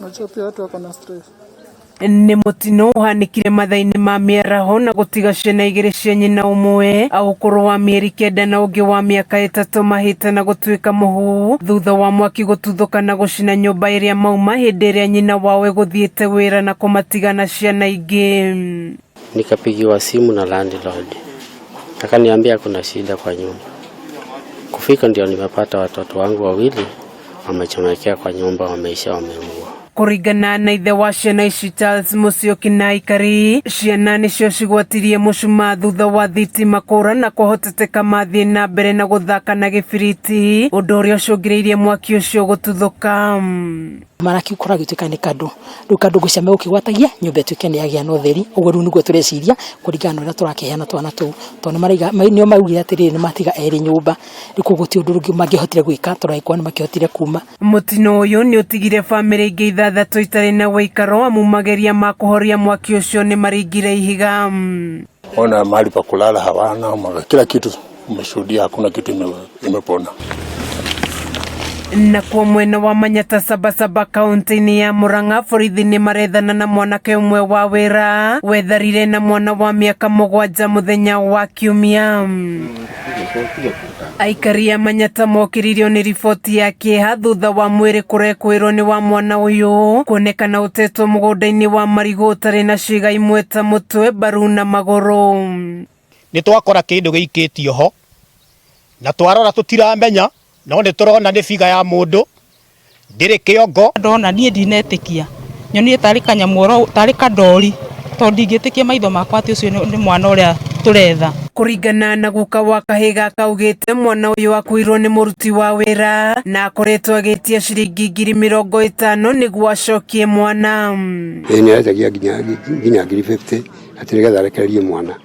Unajua pia watu wako na stress. Ni mutino uhanikire mathaini ma miaraho na gutiga ciana igiri cia nyina umwe agukuru wa mieri 9 na ungi wa miaka 3 mahite na gutuika muhu thutha wa mwaki gututhuka na gucina nyumba iria mauma hindi iria nyina wawe guthiete wira na kumatiga na ciana ingi. Nikapigiwa simu na landlord akaniambia kuna shida kwa nyumba. Kufika ndio nimepata watoto wangu wawili wamechomekea kwa nyumba, wameisha wameungua. Kuringana na ithe wa ciana ici Charles Musyoki na aikari, ciana nicio cigwatirie mucuma thutha wa thitima kura na kuhoteteka mathie na mbere na guthaka na gibiriti, undu uria ucungireirie mwaki ucio gututhuka. Maraki ukora gutuika ni kandu gucame ukigwatagia nyumba tuike ni agia no theri uguo ru niguo tureciria kuringana na turakeheana twana tu tone maraiga nio maugire atiri ni matiga eri nyumba riku guti undu rungi mangihotire gwika turaikwa ni makihotire kuma. Mutino uyu ni utigire family ingi ithathatu itari na waikaro amumageria ma kuhoria mwaki ucio ni maringire ihiga. Ona mahali pa kulala hawana, kila kitu umeshuhudia, hakuna kitu imepona. Na kwa mwena wa Manyatta Sabasaba kaunti-ini ya Murang'a, borithi ni marethana na mwanake umwe wa wira wetharire na mwana wa miaka 7 muthenya wa Kiumia. Aikari ya Manyatta mokiririo ni riboti ya kieha thutha wa mwiri kurekwirwo ni wa mwana uyu kuonekana utetwo mugunda-ini wa marigo utari na ciiga imwe ta mutwe, baru na maguru. Ni twakora kindu giikitio ho na twarora tutiramenya no ni turona ni figa ya mundu ndiri kiongo. Ndona nie ndinetikia nyoni tari kanyamuro tari kadori to ndingitikia maitho makwa ati ucio ni mwana uria turetha. Kuringana na guka wa kahiga kaugite mwana uyu akuirwo ni muruti wa wira na akoretwo agitia ciringi 50,000 niguo acokie mwana. Ni aretagia nginya 50 ati nigetha arekererie mwana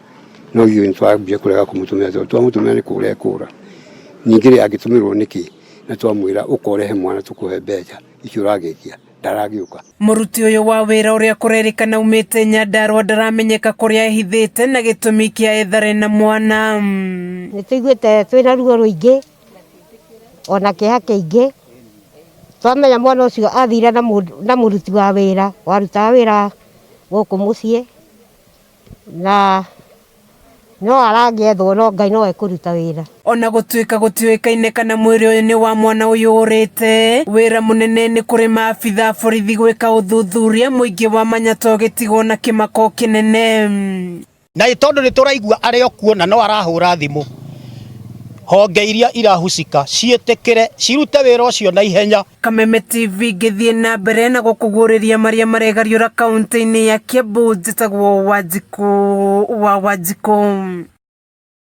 no yu ntwambia kurega kumutumia twamutumia ni kure kura ningire agitumirwo niki na twamwira ukorehe mwana tukuhe mbeca icio uragikia ndaragiuka. Muruti uyu wa wira uria kurerikana umite Nyandarua ndaramenyeka kuria hithite na gitumi kia ethare na mwana. Nituiguite twina ruo ruingi ona kieha kiingi twamenya mwana ucio athira na muruti wa wira waruta wira guku mucie na no arangethwo no Ngai no ekuruta wira. Ona gutuika gutiwekaine kana mwiri uyu ni wa mwana uyu urite wira munene ni kuri maabitha borithi gwika uthuthuria muingi wa Manyatta ugitigwo na kimako kinene. Na itondu ni turaigua ario kuona no arahura thimu honge iria irahucika cietekere cirute wira ucio na ihenya. Kameme TV githie na mbere na gukuguriria maria maregariura kaunti-ini ya Kiambu, njitagwo Wanjiku wa Wanjiku.